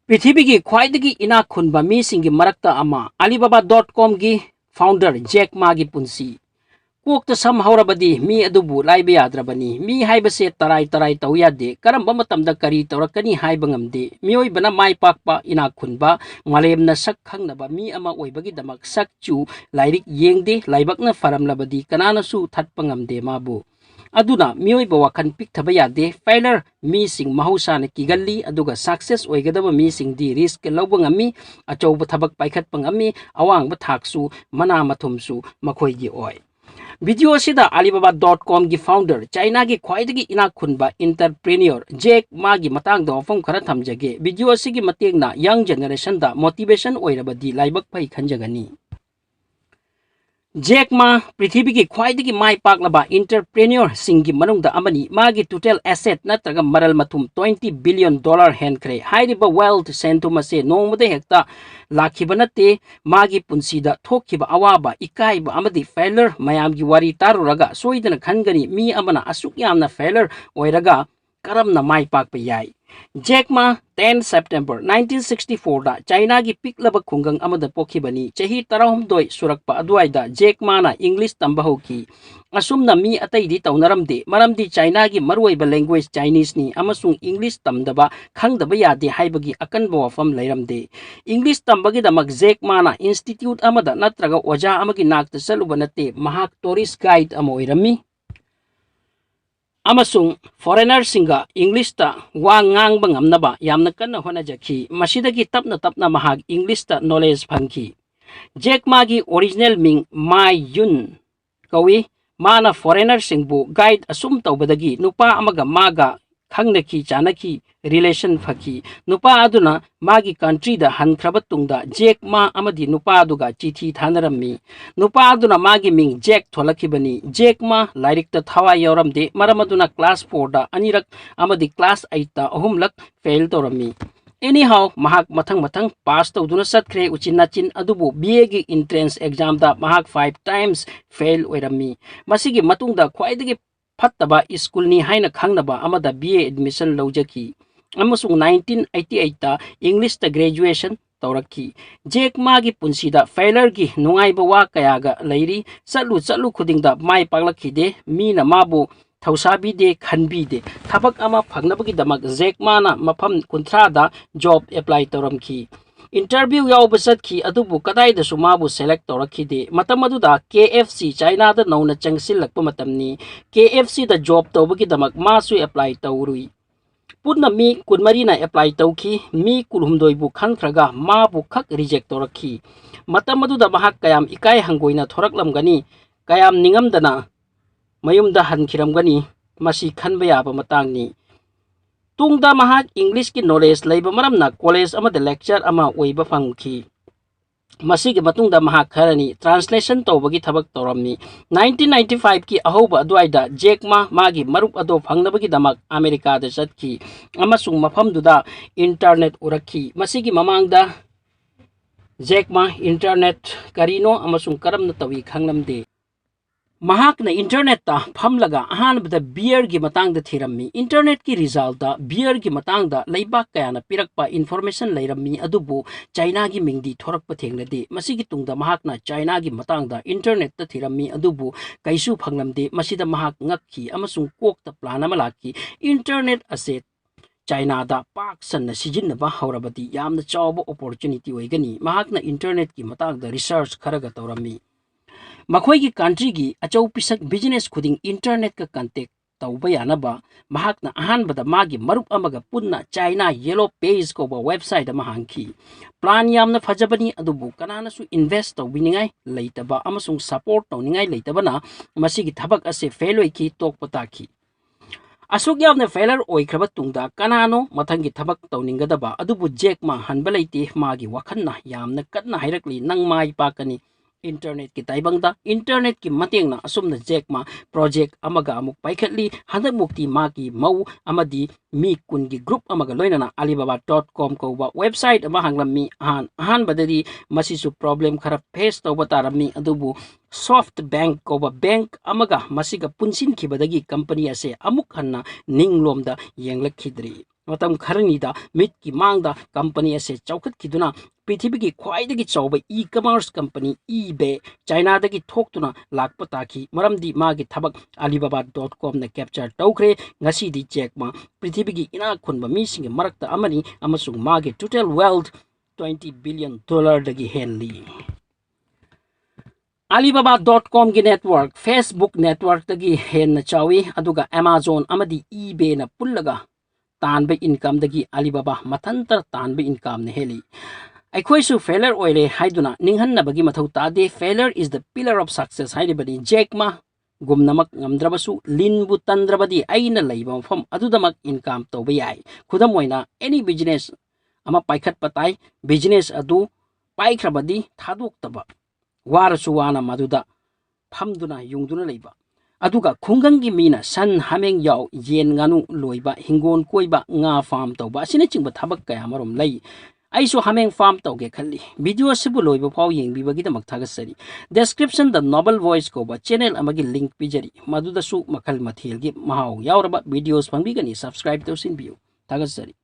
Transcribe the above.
पृथ्वी की ख्वाइदगी इना खुनबा मीसिंगी मरक्ता अमा alibaba.com की फाउंडर जैक मा की पुंसी कोक्ता सम हौरबदी मी अदुबु लाइबे याद्रबनी मी हाइबसे तराई तराई तौ यादे करम्बा मतमदा करी तौरकनी हाइबा ngamde मियोइबना माइ पाकपा इना खुनबा मालेमना सक खंगनबा मी अमा ओइबगी दमक सक चु लाइरिक येंगदे लाइबकना फरमलबदी कनानासु थटपा ngamde माबु अदुना मियोइबा वाखन पिकथबा यादे फेलर मीसिंग महौसाना किगल्ली अदुगा सक्सेस ओइगदबा मीसिंग दी रिस्क लौबा ngami अचौबा थबक पाइखतपा ngami अवांगबा थाकसु मना मथुमसु मखोइगी ओइ वीडियो सिदा alibaba.com की फाउंडर चाइना की ख्वाइदगी इना खुनबा इंटरप्रेन्योर जैक मा की मतांग वफम खरा थमजगे वीडियो सिगी मतेंगना यंग जनरेशन दा मोटिवेशन ओइरबदी लाइबक फै खंजगनी जैक मा पृथ्वी की ख्वाइदगी माइ पाकलबा इंटरप्रेन्योर सिंगी मनुंगदा अमनी मागी टोटल एसेट नत्रगा मरल मथुम $20 बिलियन हेनख्रे हाइरिबा वेल्थ सेंटुम से नोंमदे हेक्ता लाखिबा नते मागी पुंसीदा थोखिबा अवाबा इकाइबा अमदी फेलर मयामगी वारी तारुरगा सोइदना खनगनी मी अमना असुक यामना फेलर ओइरगा करमना माइ पाकपा याई जैक मा 10 सेप्टेम्बर 1964 दा चाइना की पिकलब खुंगंग अमदा पोखिबनी चही 13 सुरक्पा अदुवाइदा जैक माना इंग्लिश तंबा होकी असुमना मी अतैदी तौनरमदे मरमदी चाइना की मरुइबा लैंग्वेज चाइनीज नि अमसुंग इंग्लिश तमदबा खंगदबा यादे हाइबगी अकनबा वफम लैरमदे इंग्लिश तंबगी दमक जैक माना इंस्टीट्यूट अमदा नत्रगा ओजा अमगी नाक्ता चलुबा नते महाक टूरिस्ट गाइड अम ओइरमी अमसुंग फॉरेनर सिंगा इंग्लिश ता वा ngang ngamnaba yamna kanna honajaki masidagi tapna tapna mahag English ता नॉलेज फंकी जैक मागी ओरिजिनल मिंग माई युन कवी माना फॉरेनर सिंगबु गाइड असुम तौबदगी नुपा अमगा मागा खंगनकी चानकी रिलेशन फकी नुपा अदुना मागी कंट्री दा हनख्रब तुंगदा जैक मा अमदी नुपा अदुगा चिठी थानरम्मी नुपा अदुना मागी मिंग जैक थोलखिबनी जैक मा लाइरिक ता थावा यौरमदे मरमदुना क्लास 4 दा अनिरक अमदी क्लास 8 ता अहुमलक फेल तौरम्मी एनीहाउ महाक मथंग मथंग पास तौदुना सत्ख्रे उचिनाचिन अदुबु बीए की एंट्रेंस एग्जाम दा महाक 5 टाइम्स फेल ओइरम्मी मसिगी मतुंगदा ख्वाइदगी फत्तबा स्कूल नि हाइना खंगनबा अमदा बीए एडमिशन लौजकी अमसुंग 1988 ता इंग्लिश ता ग्रेजुएशन तौरकी जैक मागी पुंसीदा फेलर की नुंगाइबा वा कयागा लैरी चलु चलु खुदिंगदा माइ पागलखिदे मीना माबु थौसाबीदे खनबीदे थबक अमा फंगनबगी दमक जैक माना मफम 30 दा जॉब अप्लाई तौरमकी इंटरव्यू याव चतखी अदुबु कदाइदसु माबु सेलेक्ट तौरखिदे मतम अदुदा KFC चाइना दा नौना चंगसिलक्पा मतमनी KFC दा जॉब तौबगी दमक मासु अप्लाई तौरुई पुन्ना मी कुनमरीना अप्लाई तौखी मी कुलहुमदोइबु खनख्रगा माबु खक रिजेक्ट तौरखी मतम अदुदा महाक कयाम इकाय हंगोइना थोरकलमगनी कयाम निंगमदना मयुमदा हनखिरमगनी मसी खनबा याबा मतांगनी तुंगदा महाक इंग्लिश की नॉलेज लैबा मरमना कॉलेज अमदा लेक्चर अमा ओइबा फंगखी मसीगी मतुंगदा महाक खरनी ट्रांसलेशन तौबगी थबक तौरमनी 1995 की अहोबा अदुवाइदा जैक मागी मरुप अदो फंगनबगी दमक अमेरिका दा चतखी अमसुंग मफमदुदा इंटरनेट उरखी मसीगी ममांगदा जैक इंटरनेट करीनो अमसुंग करमना तवी खंगलमदे महाकना इंटरनेट ता फमलगा अहानबदा बियर की मतंग थीरम्मी इंटरनेट की रिजल्ट दा बियर की मतंग दा लैबाक कयाना पिरकपा इन्फॉर्मेशन लैरम्मी अदुबु चाइना की मिंगदी थोरकपा थेंगनदे मसिगी तुंगदा महाकना चाइना की मतंग दा इंटरनेट ता थीरम्मी अदुबु कैसु फंगलमदे मसिदा महाक ngakki अमसुंग कोकता प्लान अमा लाकी इंटरनेट असे चाइना दा पाक सन सिजिन्नबा हौरबदी यामना चावबा अपॉर्चुनिटी ओइगनी महाकना इंटरनेट की मतंग दा रिसर्च खरगा तौरम्मी मखोई की कंट्री की अचौ पिसक बिजनेस खुदिंग इंटरनेट का कांटेक्ट तौबा यानबा महाकना अहानबदा मागी मरुप अमगा पुन्ना चाइना येलो पेज को वेबसाइट अमा हांखी प्लान यामना फजबनी अदुबु कनानासु इन्वेस्ट तौबिनिंगाई लैतबा अमसुंग सपोर्ट तौनिंगाई लैतबना मसिगी थबक असे फेल ओइकी तोकपताखी असुक यामना फेलर ओइख्रबा तुंगदा कनानो मथंगी थबक तौनिंगदबा अदुबु जैक मा हनबा लैते मागी वखन्ना यामना कन्ना हाइरकली नंग माइ पाकनी इंटरनेट की ताइबंगदा इंटरनेट की मतेंगना असुमना जैक मा प्रोजेक्ट अमगा अमुक पाइखटली हंदक मुक्ति मागी मौ अमदी मी कुन की ग्रुप अमगा लोइनना alibaba.com कोबा वेबसाइट अमा हांगलम्मी अहान बददी मसिसु प्रॉब्लम खरा फेस तौबा तारम्मी अदुबु सॉफ्ट बैंक कोबा बैंक अमगा मसिगा पुनसिन खिबदगी कंपनी असे अमुक हन्ना निंगलोमदा येंगलखिद्री मतम खरनीदा मिट की मांगदा कंपनी असे चौखटखिदुना पृथ्वी की ख्वाइदगी चौबा ecommerce company eBay China दगी थोक्तुना लाकपा ताखी मरमदी मागी थबक alibaba.com ने कैप्चर तौखरे ngasi di check ma पृथ्वी की इना खुनबा मीसिंग मरक्ता अमनी अमसुंग मागी टोटल वेल्थ $20 billion दगी हेनली alibaba.com की नेटवर्क फेसबुक नेटवर्क दगी हेन चावी अदुगा Amazon अमदी eBay ना पुल्लगा तानबे इनकम दगी alibaba मतंतर तानबे इनकम ने हेली अखोइसु फेलर ओइरे हाइदुना निंहन्नबगी मथौ तादे failure is the pillar of success हाइरिबनी जेकमा गुमनमक ngамद्रबसु लिनबु तंद्रबदी आइना लैबा मफम अदुदमक इनकम तौबा याय खुदम ओइना एनी बिजनेस अमा पाइखत पताई बिजनेस अदु पाइख्रबदी थादोक्तबा वारसु वाना मदुदा फमदुना युंगदुना लैबा अदुगा खुंगंगी मीना सन हमेंग याव येन गानु लोइबा हिंगोन कोइबा nga फार्म तौबा सिने चिंगबा थबक कया मरोम लै आइसो हमें फार्म तौगे खल्ली वीडियो सिबु लोइबा फाव येंबिबगिदमक थागसरी डिस्क्रिप्शन द नोबल वॉइस को चैनल अमगी लिंक पिजरी मदुदसु मखल मथेलगी महाव यावरबा वीडियोस फंगबिगनी सब्सक्राइब तौसिनबियु थागसरी।